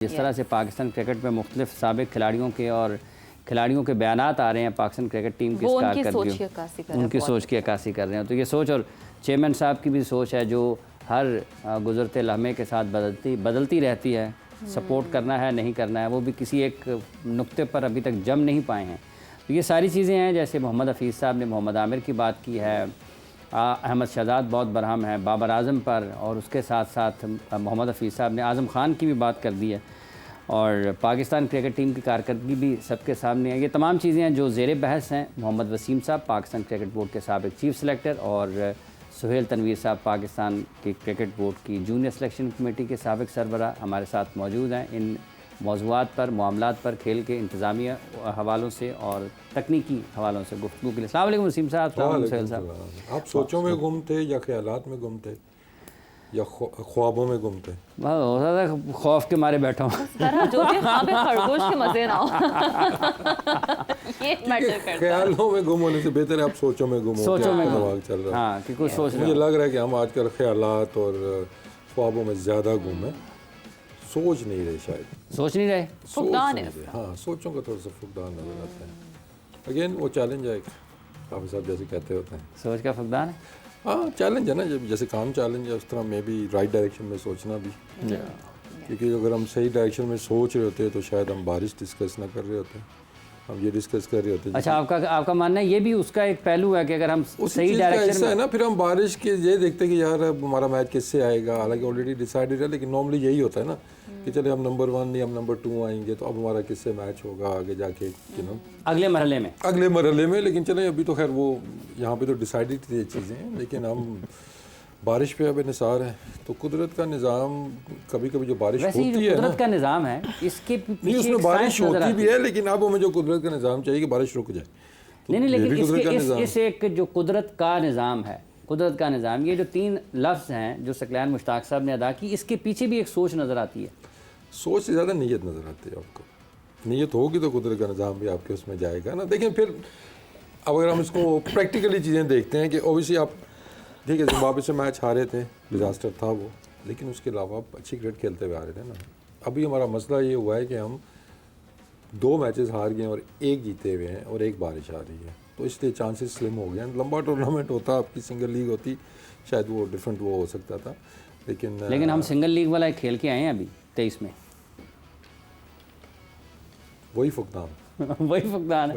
जिस तरह से पाकिस्तान क्रिकेट में मुख्तलिफ साबिक खिलाड़ियों के बयानात आ रहे हैं पाकिस्तान क्रिकेट टीम की उनकी सोच की अक्कासी कर रहे हैं। तो ये सोच और चेयरमैन साहब की भी सोच है जो हर गुजरते लम्हे के साथ बदलती रहती है। सपोर्ट करना है नहीं करना है, वो भी किसी एक नुक्ते पर अभी तक जम नहीं पाए हैं। तो ये सारी चीज़ें हैं। जैसे मोहम्मद हफीज़ साहब ने मोहम्मद आमिर की बात की है, अहमद शहजाद बहुत बरहम है बाबर आज़म पर, और उसके साथ साथ मोहम्मद हफीज़ साहब ने आज़म ख़ान की भी बात कर दी है, और पाकिस्तान क्रिकेट टीम की कारकर्दगी भी सबके सामने है। ये तमाम चीज़ें हैं जो ज़ेर बहस हैं। मोहम्मद वसीम साहब पाकिस्तान क्रिकेट बोर्ड के साबिक चीफ सेलेक्टर, और सुहेल तनवीर साहब पाकिस्तान की क्रिकेट बोर्ड की जूनियर सिलेक्शन कमेटी के साबिक सरबराह हमारे साथ मौजूद हैं। इन मौज़ूआत पर, मामलात पर, खेल के इंतज़ामिया हवालों से और तकनीकी हवालों से गुफ्तगू के लिए अस्सलाम वालेकुम वसीम साहब। सुहेल साहब, आप सोचों में गुम थे या ख्यालात में गुम थे या ख्वाबों में गुम थे? हो सकता है खौफ के मारे बैठा हूँ। खरगोश के मजे ना हो। ये मैटर करता है। ख्यालों में गुम होने से बेहतर है आप सोचों में गुम हो। सोचों में दिमाग चल रहा है। हाँ, कि कुछ सोच मुझे लग रहा है कि हम आजकल ख्यालात और ख्वाबों में ज़्यादा गुम है। सोच नहीं रहे, शायद सोच नहीं रहे, फुकदान है। हाँ, सोचों का थोड़ा सा फुकदान नजर आता है। अगेन वो चैलेंज है, आप साहब जैसे कहते होते हैं, सोच का फुकदान है। हाँ चैलेंज है ना, जब जैसे काम चैलेंज है उस तरह में भी राइट डायरेक्शन में सोचना भी। क्योंकि अगर हम सही डायरेक्शन में सोच रहे होते तो शायद हम बारिश डिस्कस ना कर रहे होते, हम ये डिस्कस कर रहे होते। अच्छा, आपका मानना है ये भी उसका एक पहलू है कि अगर हम सही डायरेक्शन में है ना, फिर हम बारिश के ये देखते हैं कि यार अब हमारा मैच किससे आएगा, हालांकि ऑलरेडी डिसाइडेड है, लेकिन नॉर्मली यही होता है ना कि चले हम नंबर 1 या हम नंबर 2 आएंगे तो अब हमारा किससे मैच होगा आगे जाके, अगले मरहले में। लेकिन चले अभी तो खैर वो यहाँ पे तो डिसाइडेड थी ये चीज़ें, लेकिन हम बारिश पे अब निसार है। तो कुदरत का निज़ाम कभी कभी जो बारिश होती है ना, कुदरत का निज़ाम है, इसके नहीं उसमें बारिश होती भी है, लेकिन अब हमें जो कुदरत का निज़ाम चाहिए कि बारिश रुक जाए। नहीं, लेकिन इस एक जो कुदरत का निज़ाम है, कुदरत का निज़ाम, ये जो 3 लफ्ज़ हैं जो सकलैन मुश्ताक साहब ने अदा की, इसके पीछे भी एक सोच नज़र आती है। सोच से ज़्यादा नीयत नज़र आती है आपको। नीयत होगी तो कुदरत का निज़ाम भी आपके उसमें जाएगा ना। देखिए फिर अब अगर हम इसको प्रैक्टिकली चीज़ें देखते हैं कि ओबियसली आप ठीक है जिम्बाब्वे से मैच हारे थे, डिज़ास्टर था वो, लेकिन उसके अलावा आप अच्छी क्रिकेट खेलते हुए आ रहे थे ना। अभी हमारा मसला ये हुआ है कि हम 2 मैचेस हार गए और 1 जीते हुए हैं और 1 बारिश आ रही है, तो इसलिए चांसेस स्लिम हो गए हैं। लंबा टूर्नामेंट होता, आपकी सिंगल लीग होती, शायद वो डिफरेंट वो हो सकता था, लेकिन हम सिंगल लीग वाला खेल के आए हैं अभी 23 में। वही फुकदान वही फुकदान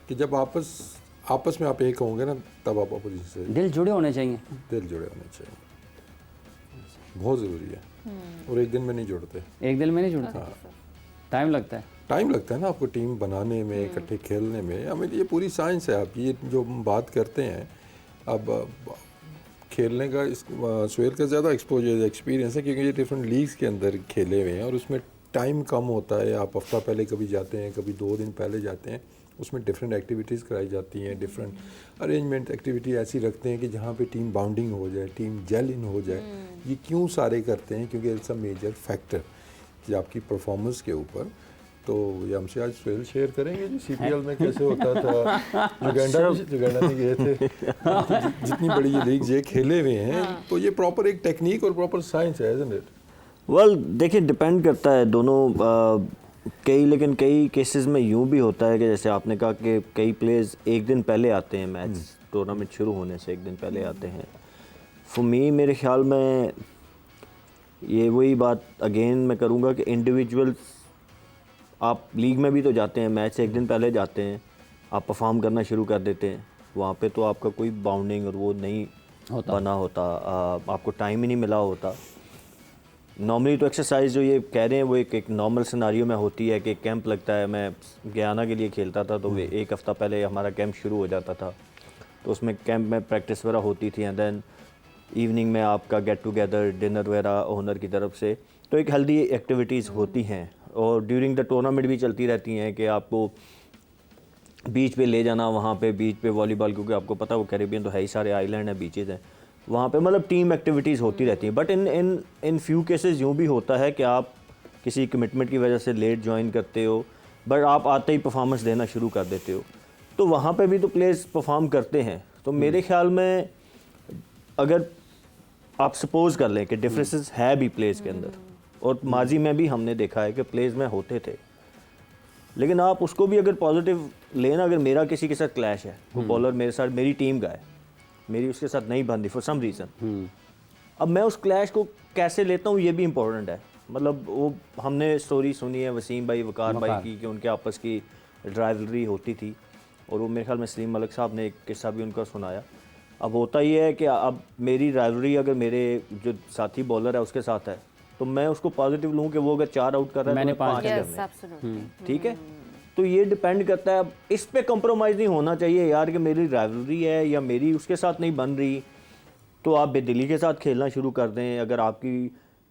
कि जब आपस में आप एक होंगे ना, तब आप अपोजिशन से दिल जुड़े होने चाहिए, बहुत ज़रूरी है। और एक दिन में नहीं जुड़ते, हाँ। टाइम लगता है ना आपको टीम बनाने में, इकट्ठे खेलने में। हमें ये पूरी साइंस है। आप ये जो हम बात करते हैं अब खेलने का, इस सुहेल का ज़्यादा एक्सपीरियंस है क्योंकि ये डिफरेंट लीग्स के अंदर खेले हुए हैं और उसमें टाइम कम होता है। आप हफ्ता पहले कभी जाते हैं, कभी 2 दिन पहले जाते हैं, उसमें डिफरेंट एक्टिविटीज़ कराई जाती हैं, डिफरेंट अरेंजमेंट एक्टिविटी ऐसी रखते हैं कि जहाँ पे टीम बाउंडिंग हो जाए, टीम जेल इन हो जाए। ये क्यों सारे करते हैं? क्योंकि इट्स अ मेजर फैक्टर कि आपकी परफॉर्मेंस के ऊपर। तो ये हमसे आज सुहेल शेयर करेंगे जी CPL में कैसे होता था। जुगांडा में गए थे, जितनी बड़ी ये लीग ये खेले हुए हैं, तो ये प्रॉपर एक टेक्निक और प्रॉपर साइंस है, isn't it? वेल देखिए, डिपेंड करता है दोनों लेकिन कई केसेस में यूँ भी होता है कि जैसे आपने कहा कि कई प्लेयर्स एक दिन पहले आते हैं, मैच टूर्नामेंट शुरू होने से एक दिन पहले आते हैं। फॉर मी मेरे ख्याल में ये वही बात अगेन मैं करूँगा कि इंडिविजुअल्स, आप लीग में भी तो जाते हैं, मैच से एक दिन पहले जाते हैं, आप परफॉर्म करना शुरू कर देते हैं, वहाँ पे तो आपका कोई बाउंडिंग और वो नहीं बना होता, आपको टाइम ही नहीं मिला होता। नॉर्मली तो एक्सरसाइज जो ये कह रहे हैं वो एक नॉर्मल सिनारियो में होती है कि कैंप लगता है। मैं गयाना के लिए खेलता था तो 1 हफ़्ता पहले हमारा कैंप शुरू हो जाता था, तो उसमें कैंप में प्रैक्टिस वगैरह होती थी, एंड देन इवनिंग में आपका गेट टुगेदर, डिनर वगैरह ओनर की तरफ से, तो एक हेल्दी एक्टिविटीज़ होती हैं। और ड्यूरिंग द टूर्नामेंट भी चलती रहती हैं कि आपको बीच पे ले जाना, वहाँ पे बीच पे वॉलीबॉल, क्योंकि आपको पता है वो कैरिबियन तो है ही, सारे आइलैंड हैं, बीचेज़ हैं, वहाँ पे मतलब टीम एक्टिविटीज़ होती रहती हैं। बट इन फ्यू केसेस यूँ भी होता है कि आप किसी कमिटमेंट की वजह से लेट ज्वाइन करते हो, बट आप आते ही परफॉर्मेंस देना शुरू कर देते हो, तो वहाँ पे भी तो प्लेयर्स परफॉर्म करते हैं। तो मेरे ख्याल में अगर आप सपोज कर लें कि डिफरेंसेस है भी प्लेयर्स के अंदर, और माजी में भी हमने देखा है कि प्लेज में होते थे, लेकिन आप उसको भी अगर पॉजिटिव लेना, अगर मेरा किसी के साथ क्लैश है, वो बॉलर मेरे साथ, मेरी टीम का है, मेरी उसके साथ नहीं बनती फॉर सम रीज़न, अब मैं उस क्लैश को कैसे लेता हूँ ये भी इम्पोर्टेंट है। मतलब वो हमने स्टोरी सुनी है वसीम भाई वकार भाई की कि उनके आपस की ड्राइवलरी होती थी, और वो मेरे ख्याल में सलीम मलिक साहब ने एक किस्सा भी उनका सुनाया। अब होता ये है कि अब मेरी राइवलरी अगर मेरे जो साथी बॉलर है उसके साथ है, तो मैं उसको पॉजिटिव लूँ कि वो अगर 4 आउट कर रहा है मैंने तो मैं 5 Yes, करने, absolutely. ठीक है। तो ये डिपेंड करता है, अब इस पे कॉम्प्रोमाइज़ नहीं होना चाहिए यार कि मेरी राइवलरी है या मेरी उसके साथ नहीं बन रही, तो आप बेदिली के साथ खेलना शुरू कर दें। अगर आपकी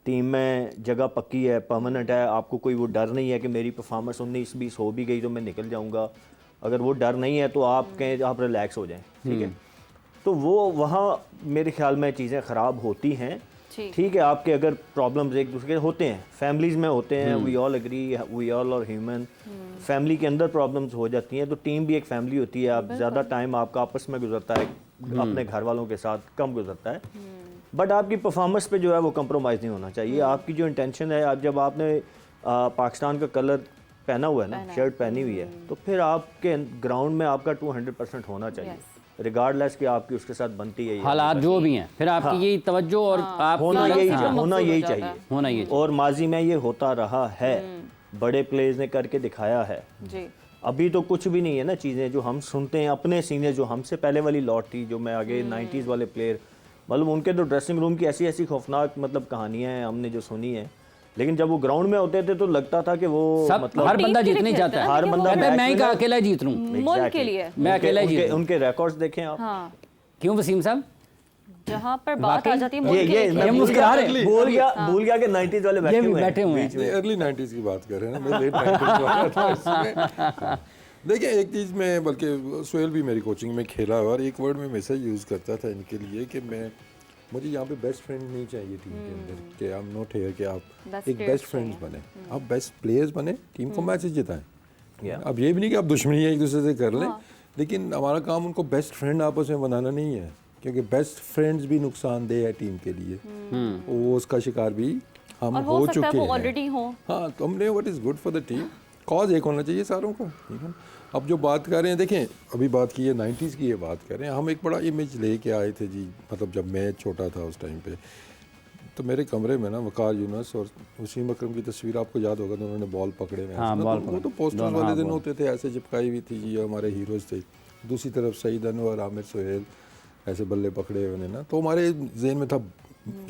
टीम में जगह पक्की है, परमानेंट है, आपको कोई वो डर नहीं है कि मेरी परफॉर्मेंस 19-20 हो भी गई तो मैं निकल जाऊंगा, अगर वो डर नहीं है तो आप कहें आप रिलैक्स हो जाएं, ठीक है। तो वो वहाँ मेरे ख्याल में चीज़ें ख़राब होती हैं, ठीक है। आपके अगर प्रॉब्लम्स एक दूसरे के होते हैं, फैमिलीज़ में होते हैं, we all agree, we all are human, family के अंदर प्रॉब्लम्स हो जाती हैं, तो टीम भी एक फैमिली होती है। आप ज़्यादा टाइम आपका आपस में गुजरता है, अपने घर वालों के साथ कम गुजरता है, बट आपकी परफॉर्मेंस पे जो है वो कंप्रोमाइज़ नहीं होना चाहिए। आपकी जो इंटेंशन है, आप जब आपने पाकिस्तान का कलर पहना हुआ है ना, शर्ट पहनी हुई है, तो फिर आपके ग्राउंड में आपका 200% होना चाहिए, रिगार्डलेस कि आपकी उसके साथ बनती है हालात जो भी हैं, फिर आपकी यही तवज्जो और आप होना यही चाहिए, होना ये। और माजी में ये होता रहा है, बड़े प्लेयर्स ने करके दिखाया है जी। अभी तो कुछ भी नहीं है ना, चीज़ें जो हम सुनते हैं अपने सीनियर जो हमसे पहले वाली लॉट थी, जो मैं आगे 90s वाले प्लेयर, मतलब उनके तो ड्रेसिंग रूम की ऐसी ऐसी खौफनाक मतलब कहानियाँ हैं हमने जो सुनी है, लेकिन जब वो ग्राउंड में होते थे तो लगता था कि वो सब मतलब हर बंदा जीतने चाहता है, हर बंदा मैं ही का अकेला जीत लूं, मुल्क के लिए मैं अकेला ही जीत लूं। उनके रिकॉर्ड्स देखें आप। हाँ, क्यों वसीम साहब? जहाँ पर बात आ जाती है मुल्क के ये लिए मैं मुस्कुरा रहे भूल गया कि 90s वाले ये भी बैठे बैठे हुए हैं। नहीं, अर्ली 90s की बात कर रहे हैं ना, मैं लेट 90s वाला था इसमें। देखिए एक चीज़ में, बल्कि सोहेल भी मेरी कोचिंग में खेला और एक वर्ड में मैसेज यूज़ करता था इनके लिए कि मुझे यहाँ पे बेस्ट फ्रेंड नहीं चाहिए टीम के अंदर, कि आई एम नॉट हियर कि आप एक बेस्ट फ्रेंड्स बने, आप बेस्ट प्लेयर्स बने, टीम को मैचेस जिताएं। अब ये भी नहीं कि आप दुश्मनी एक दूसरे से कर लें, लेकिन हमारा काम उनको बेस्ट फ्रेंड आपस में बनाना नहीं है, क्योंकि बेस्ट फ्रेंड्स भी नुकसानदेह है टीम के लिए, वो उसका शिकार भी हम हो चुके हैं ऑलरेडी हो। हाँ, तो हमने what is good for the team, cause एक होना चाहिए सारों का, ठीक है। अब जो बात कर रहे हैं, देखें अभी बात की है 90s की, ये बात कर रहे हैं, हम एक बड़ा इमेज लेके आए थे जी, मतलब जब मैं छोटा था उस टाइम पे, तो मेरे कमरे में ना वकार यूनुस और वसीम अकरम की तस्वीर आपको याद होगा, तो उन्होंने बॉल पकड़े हुए हैं, वो तो पोस्टर्स वाले दिन होते थे, ऐसे चिपकाई हुई थी जी, हमारे हीरोज़ थे। दूसरी तरफ सईद अनवर, आमिर सोहेल ऐसे बल्ले पकड़े हुए ना, तो हमारे जहन में था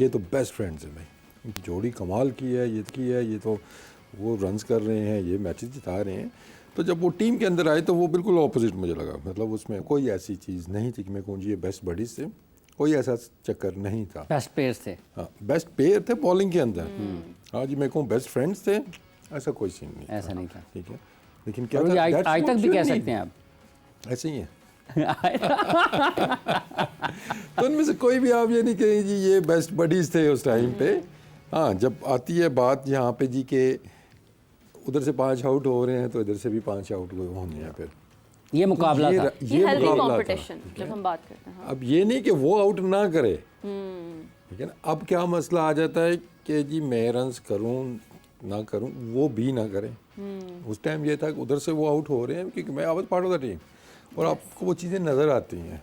ये तो बेस्ट फ्रेंड्स हैं भाई, जोड़ी कमाल की है, ये तो वो रन्स कर रहे हैं, ये मैचेस जिता रहे हैं। तो जब वो टीम के अंदर आए तो वो बिल्कुल ऑपोजिट मुझे लगा, मतलब उसमें कोई ऐसी चीज़ नहीं थी कि मैं कहूँ जी ये बेस्ट बडीज थे, कोई ऐसा चक्कर नहीं था। बेस्ट प्लेयर्स थे, हाँ बेस्ट प्लेयर थे बॉलिंग के अंदर, हाँ जी मैं कहूँ बेस्ट फ्रेंड्स थे, ऐसा कोई सीन नहीं, ऐसा नहीं था, ठीक है। लेकिन क्या आज तक भी कह सकते हैं आप, ऐसे ही है। तो उनमें से कोई भी आप ये नहीं कहें जी ये बेस्ट बडीज थे उस टाइम पे। हाँ, जब आती है बात यहाँ पे जी के उधर से 5 आउट हो रहे हैं तो इधर से भी 5 आउट होने हैं, फिर ये मुकाबला था, ये हेल्दी कंपटीशन जब हम बात करते हैं। अब ये नहीं कि वो आउट ना करे, ठीक है ना। अब क्या मसला आ जाता है कि जी मैं रन्स करूँ ना करूँ, वो भी ना करें। उस टाइम ये था कि उधर से वो आउट हो रहे हैं क्योंकि मैं I was part of the team, और आपको वो चीज़ें नज़र आती हैं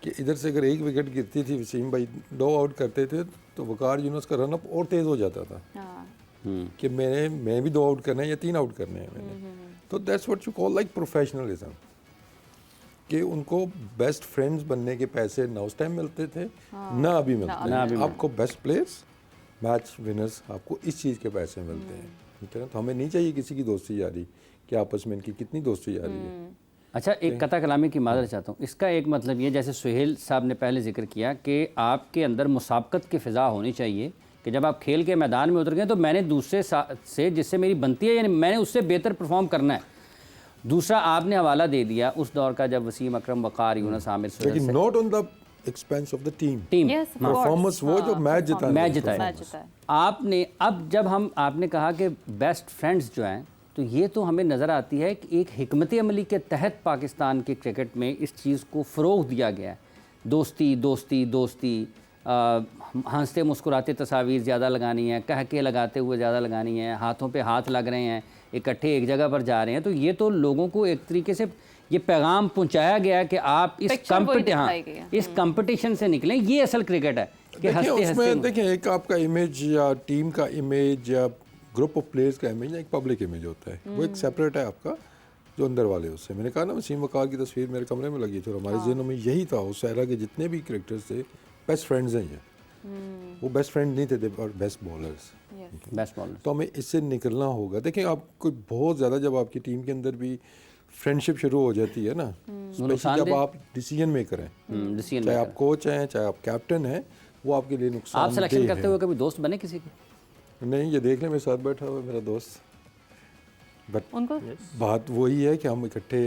कि इधर से अगर एक विकेट गिरती थी, वसीम भाई 2 आउट करते थे तो वकार यूनुस का रन अप और तेज़ हो जाता था कि मैं भी 2 आउट करने हैं या 3 आउट करने हैं मैंने। तो that's what you call like professionalism, कि उनको बेस्ट फ्रेंड्स बनने के पैसे ना उस टाइम मिलते थे, ना अभी मिलते हैं। आपको बेस्ट प्लेयर्स, मैच विनर्स, आपको इस चीज़ के पैसे मिलते हैं, ठीक है ना। तो हमें नहीं चाहिए किसी की दोस्ती यारी कि आपस में इनकी कितनी दोस्ती यारी है। अच्छा, एक कता कलामी की मादर चाहता हूँ, इसका एक मतलब ये, जैसे सुहेल साहब ने पहले जिक्र किया कि आपके अंदर मुसाबकत की फ़िज़ा होनी चाहिए कि जब आप खेल के मैदान में उतर गए तो मैंने दूसरे से जिससे मेरी बनती है, यानी मैंने उससे बेहतर परफॉर्म करना है। दूसरा आपने हवाला दे दिया उस दौर का जब वसीम अकरम, वकार यूनुस, आमिर सोहेल, लेकिन not on the expense of the team Yes, of performance, वो जो मैच जिताया आपने, अब जब हम आपने कहा कि बेस्ट फ्रेंड्स जो हैं, तो ये तो हमें नज़र आती है कि एक हिकमत अमली के तहत पाकिस्तान के क्रिकेट में इस चीज़ को फ़रोग़ दिया गया है, दोस्ती दोस्ती दोस्ती, हंसते मुस्कुराते तस्वीर ज़्यादा लगानी है, कह के लगाते हुए ज़्यादा लगानी है, हाथों पे हाथ लग रहे हैं, इकट्ठे एक जगह पर जा रहे हैं, तो ये तो लोगों को एक तरीके से ये पैगाम पहुंचाया गया कि आप इस कंपटीशन से निकलें, ये असल क्रिकेट है कि हंसते हंसते। देखें, एक आपका इमेज या टीम का इमेज या ग्रुप ऑफ प्लेयर्स का इमेज, एक पब्लिक इमेज होता है, वो एक सेपरेट है आपका जो अंदर वाले उससे। मैंने कहा ना, वसीम वकार की तस्वीर मेरे कमरे में लगी थी और हमारे ज़हनों में यही था, उस एरा के जितने भी क्रिकेटर्स थे बेस्ट फ्रेंड्स हैं। वो बेस्ट फ्रेंड नहीं थे और बेस्ट बॉलर्स, बेस्ट बॉलर। तो हमें इससे निकलना होगा। देखें, आप कोई बहुत ज़्यादा जब आपकी टीम के अंदर भी फ्रेंडशिप शुरू हो जाती है ना, स्पेशली जब आप डिसीजन मेकर हैं, चाहे आप कोच हैं चाहे आप कैप्टन हैं, वो आपके लिए नुकसान। आप सिलेक्शन करते हुए कभी दोस्त बने किसी के? नहीं, ये देख लें मेरे साथ बैठा हुआ मेरा दोस्त, बट उनको बात वही है कि हम इकट्ठे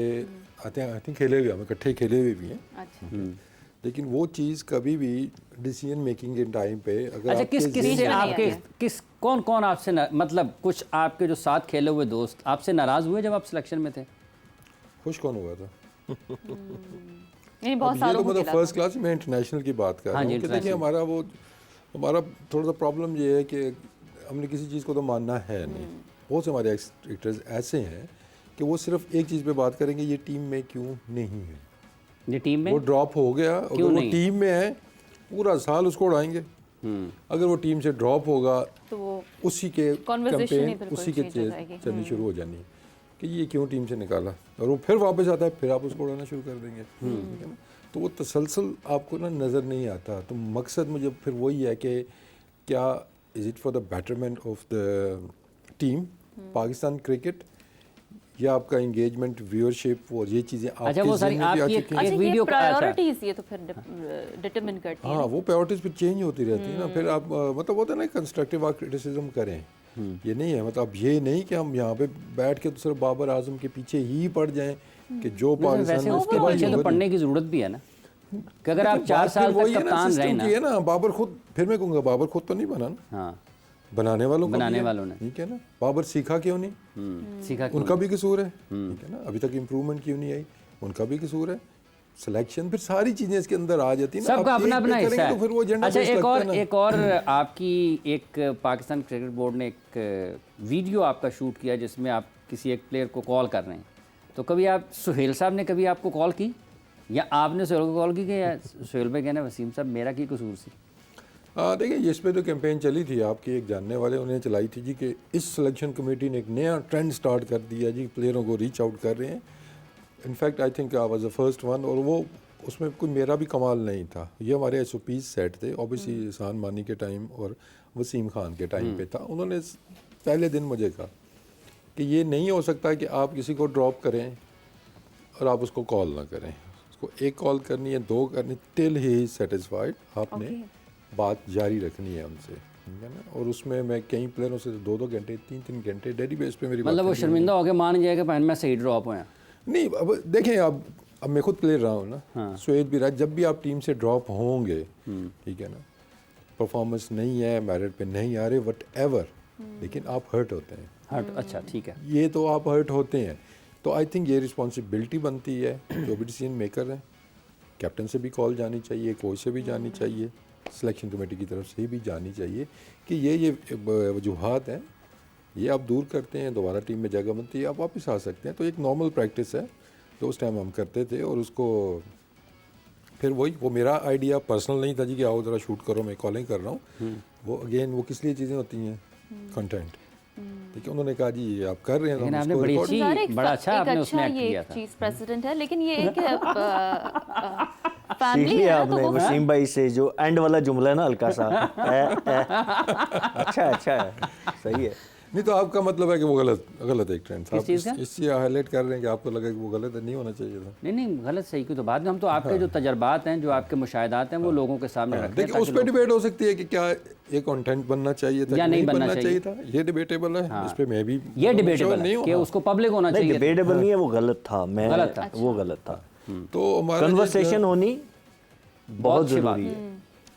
आते हैं, आई थिंक खेले हुए, हम इकट्ठे खेले हुए भी हैं। अच्छा। लेकिन वो चीज़ कभी भी डिसीजन मेकिंग के टाइम पे अगर अच्छा, किस कौन आपसे मतलब कुछ आपके जो साथ खेले हुए दोस्त आपसे नाराज़ हुए जब आप सिलेक्शन में थे? खुश कौन हुआ था? नहीं, बहुत ये सारों तो मतलब फर्स्ट क्लास में इंटरनेशनल की बात कर रहा हूँ कि देखिए हमारा थोड़ा सा प्रॉब्लम ये है कि हमने किसी चीज़ को तो मानना है नहीं। बहुत से हमारे एक्टर्स ऐसे हैं कि वो सिर्फ एक चीज़ पे बात करेंगे, ये टीम में क्यों नहीं है, ये टीम में वो ड्रॉप हो गया, अगर वो टीम में है पूरा साल उसको उड़ाएंगे, अगर वो टीम से ड्रॉप होगा तो वो उसी के कैंपेन उसी के चलनी शुरू हो जानी है कि ये क्यों टीम से निकाला, और वो फिर वापस आता है, फिर आप उसको उड़ाना शुरू कर देंगे, ठीक है ना। तो वो तसलसल आपको ना नज़र नहीं आता। तो मकसद मुझे फिर वही है कि क्या is it for the betterment of the team Pakistan cricket, या आपका एंगेजमेंट, व्यूअरशिप और ये चीज़ें अच्छा, वो सारी आपकी एक वीडियो प्रायोरिटीज ये तो फिर डिटरमिन करती है। हाँ, वो प्रायोरिटीज फिर चेंज होती रहती है ना। फिर आप मतलब होता है ना, कंस्ट्रक्टिव आप क्रिटिसिज्म करें, ये नहीं है मतलब ये नहीं कि हम यहाँ पे बैठ के तो सिर्फ बाबर आजम के पीछे ही पड़ जाएं कि जो पाकिस्तान उसके पीछे तो पढ़ने की जरूरत भी है ना, कि अगर आप 4 साल तक कप्तान रहे ना, बाबर खुद, फिर मैं कहूँगा बाबर खुद तो नहीं बना ना, हाँ, बनाने वालों ने, ठीक है ना। बाबर सीखा क्यों नहीं, सीखा उनका भी कसूर है, ठीक है ना। अभी तक इम्प्रूवमेंट क्यों नहीं आई, उनका भी कसूर है। सिलेक्शन, फिर सारी चीज़ें इसके अंदर आ जाती हैं, सबका अपना अपना हिस्सा है। तो फिर वो एजेंडा। अच्छा, एक और आपकी एक पाकिस्तान क्रिकेट बोर्ड ने एक वीडियो आपका शूट किया जिसमें आप किसी एक प्लेयर को कॉल कर रहे हैं, तो कभी आप सुहेल साहब ने कभी आपको कॉल की या आपने सुहेल को कॉल की कि या सुहेल भाई कहना वसीम साहब मेरा की कसूर सी? देखिए, इस पर तो कैंपेन चली थी, आपके एक जानने वाले उन्हें चलाई थी जी, कि इस सिलेक्शन कमेटी ने एक नया ट्रेंड स्टार्ट कर दिया जी, प्लेयरों को रीच आउट कर रहे हैं। In fact I think I was the first one, और वो उसमें कोई मेरा भी कमाल नहीं था, ये हमारे SOPs सेट थे, ऑब्वियसली एहसान मानी के टाइम और वसीम खान के टाइम पे था। उन्होंने पहले दिन मुझे कहा कि ये नहीं हो सकता कि आप किसी को ड्रॉप करें और आप उसको कॉल ना करें, उसको एक कॉल करनी है, 2 करनी, टिल ही इज सेटिस्फाइड, आपने बात जारी रखनी है उनसे, ठीक है ना। और उसमें मैं कई प्लेयरों से 2-2 घंटे 3-3 घंटे डेली बेस पे मेरी मतलब वो शर्मिंदा हो गया, मान जाएगा पहले मैं सही ड्रॉप हुआ नहीं। अब देखें, अब मैं खुद प्लेयर रहा हूँ ना, हाँ। सुहेल भी रहा, जब भी आप टीम से ड्रॉप होंगे, ठीक है ना, परफॉर्मेंस नहीं है, मेरिट पे नहीं आ रहे, वट एवर, लेकिन आप हर्ट होते हैं, हर्ट, अच्छा ठीक है, ये तो आप हर्ट होते हैं। तो आई थिंक ये रिस्पॉन्सिबिलिटी बनती है जो भी डिसीजन मेकर हैं, कैप्टन से भी कॉल जानी चाहिए, कोच से भी जानी चाहिए, सिलेक्शन कमेटी की तरफ से भी जानी चाहिए कि ये वजूहात हैं, ये आप दूर करते हैं, दोबारा टीम में जगह बनती है, आप वापस आ सकते हैं। तो एक नॉर्मल प्रैक्टिस है जो उस टाइम हम करते थे, और उसको फिर वो मेरा आइडिया पर्सनल नहीं था जी कि आओ ज़रा शूट करो, मैं कॉलिंग कर रहा हूँ। वो अगेन वो किस लिए चीज़ें होती हैं, कंटेंट, ठीक है। उन्होंने कहा जी ये आप कर रहे हैं, लेकिन आपने बड़ा अच्छा आपने उसमें एक्ट किया था। चीफ प्रेसिडेंट है, लेकिन ये एक फैमिली है आपने वसीम भाई से जो एंड वाला जुमला है ना, हल्का सा अच्छा सही है। नहीं तो आपका मतलब है कि वो गलत एक ट्रेंड था, आप इससे हाईलाइट कर रहे हैं कि आपको लगा कि वो गलत नहीं होना चाहिए था। नहीं गलत सही की तो बात नहीं, हम तो आपके जो तजर्बात हैं, जो आपके मुशाहिदात हैं, वो लोगों के सामने रखते हैं। देखिए, उस पर डिबेट हो सकती है कि क्या ये कंटेंट बनना चाहिए था या नहीं बनना चाहिए था, ये डिबेटेबल है। इस पे मैं भी ये डिबेटेबल है कि उसको पब्लिक होना चाहिए, डिबेटेबल नहीं है, वो गलत था, वो गलत था। तो हमारा कन्वर्सेशन होनी बहुत ज़रूरी है,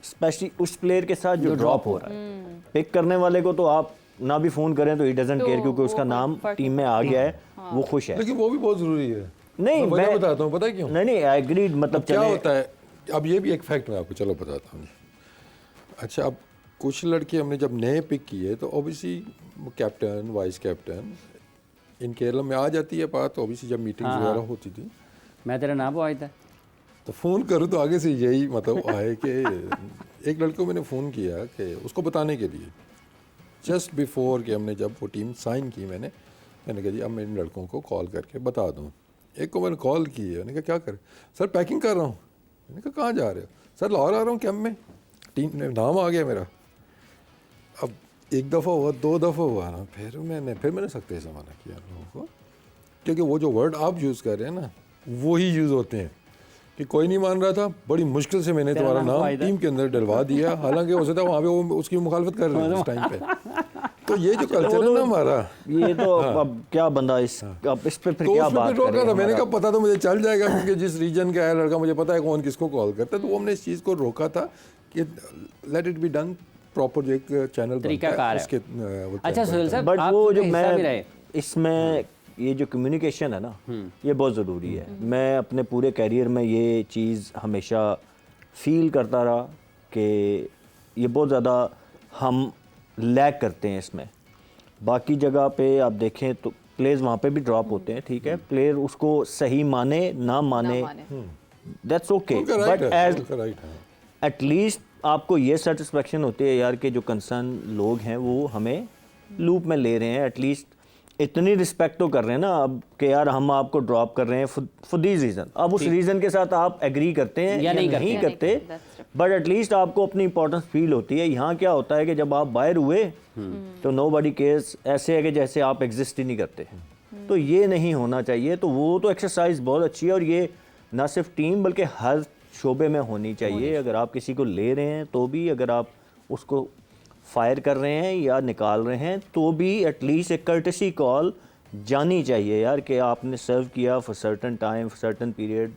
स्पेशली उस प्लेयर के साथ जो ड्रॉप हो रहा है। पिक करने वाले को तो आप ना भी फ़ोन करें तो ही डजंट केयर, क्योंकि उसका नाम टीम में आ गया है, वो खुश है। लेकिन वो भी बहुत ज़रूरी है। नहीं, मैं बताता हूँ, पता है क्यों? नहीं एग्रीड, मतलब क्या होता है, अब ये भी एक फैक्ट मैं आपको चलो बताता हूँ। अच्छा, अब कुछ लड़के हमने जब नए पिक किए तो obviously captain, vice captain in Kerala में आ जाती है बात, ऑब्वियसली जब मीटिंग्स वगैरह होती थी मैं तेरा नाम आया था तो फ़ोन करूँ तो आगे से यही मतलब आए कि एक लड़के को मैंने फ़ोन किया कि उसको बताने के लिए जस्ट बिफोर कि हमने जब वो टीम साइन की, मैंने कहा जी अब मैं इन लड़कों को कॉल करके बता दूँ। एक को मैंने कॉल की है, मैंने कहा क्या कर, सर पैकिंग कर रहा हूँ। मैंने कहा कहाँ जा रहे हो? सर लाहौर आ रहा हूँ कैंप में, टीम में नाम आ गया मेरा। अब एक दफ़ा हुआ, 2 दफ़ा हुआ ना, फिर मैंने सख्ती से मना किया लोगों को, क्योंकि वो जो वर्ड आप यूज़ कर रहे हैं ना वो ही यूज़ होते हैं कि कोई नहीं मान रहा था, बड़ी मुश्किल से मैंने तुम्हारा नाम टीम के अंदर डलवा दिया, हालांकि हो सकता है वहाँ पे वो उसकी मुखालफत कर रहे थे उस टाइम पे। तो ये जो कल्चर है ना हमारा, ये तो अब क्या बंदा अब इस पे फिर क्या बात रोक रहा था। मैंने कहा पता तो मुझे चल जाएगा क्योंकि जिस रीजन का है लड़का मुझे पता है कौन किसको कॉल करता है, तो वो हमने इस चीज़ को रोका था कि let it be done proper, जो एक चैनल तरीकाकार है। अच्छा सुहेल साहब, बट वो जो मैं इसमें ये जो कम्युनिकेशन है ना ये बहुत ज़रूरी है। मैं अपने पूरे कैरियर में ये चीज़ हमेशा फील करता रहा कि ये बहुत ज़्यादा हम लैग करते हैं इसमें। बाकी जगह पे आप देखें तो प्लेयर्स वहाँ पे भी ड्रॉप होते हैं, ठीक है, प्लेयर उसको सही माने ना माने that's okay, but as at least आपको ये सेटिस्फेक्शन होती है यार कि जो कंसर्न लोग हैं वो हमें लूप में ले रहे हैं, एटलीस्ट इतनी रिस्पेक्ट तो कर रहे हैं ना अब कि यार हम आपको ड्रॉप कर रहे हैं फॉर दिस रीज़न। अब उस रीज़न के साथ आप एग्री करते हैं या नहीं करते, बट एटलीस्ट आपको अपनी इंपॉर्टेंस फील होती है। यहाँ क्या होता है कि जब आप बाहर हुए तो नोबडी केयर्स, ऐसे है कि जैसे आप एग्जिस्ट ही नहीं करते। तो ये नहीं होना चाहिए। तो वो तो एक्सरसाइज बहुत अच्छी है और ये ना सिर्फ टीम बल्कि हर शोबे में होनी चाहिए। अगर आप किसी को ले रहे हैं तो भी, अगर आप उसको फायर कर रहे हैं या निकाल रहे हैं तो भी एटलीस्ट एक कर्टेसी कॉल जानी चाहिए यार कि आपने सर्व किया for certain time, for certain period.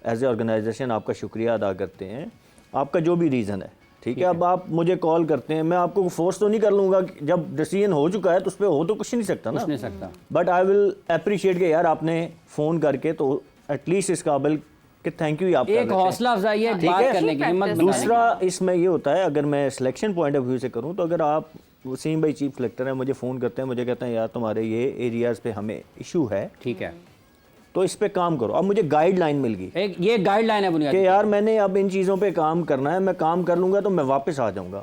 As a organization आपका शुक्रिया अदा करते हैं, आपका जो भी रीज़न है, ठीक है। अब आप मुझे कॉल करते हैं, मैं आपको फोर्स तो नहीं कर लूँगा, जब डिसीजन हो चुका है तो उस पर हो तो कुछ नहीं सकता ना, नहीं सकता। बट आई विल अप्रिशिएट कि यार आपने फ़ोन करके तो एटलीस्ट इस काबिल कि थैंक यू आप एक हौसला अफजाई है, बात करने की हिम्मत। दूसरा इसमें ये होता है, अगर मैं सिलेक्शन पॉइंट ऑफ व्यू से करूं तो अगर आप वसीम भाई चीफ सेलेक्टर हैं, मुझे फ़ोन करते हैं, मुझे कहते हैं यार तुम्हारे ये एरियाज़ पे हमें इशू है, ठीक है, तो इस पे काम करो। अब मुझे गाइडलाइन मिल गई, एक ये गाइडलाइन है बुनियादी कि यार मैंने अब इन चीज़ों पे काम करना है, मैं काम कर लूँगा तो मैं वापस आ जाऊँगा।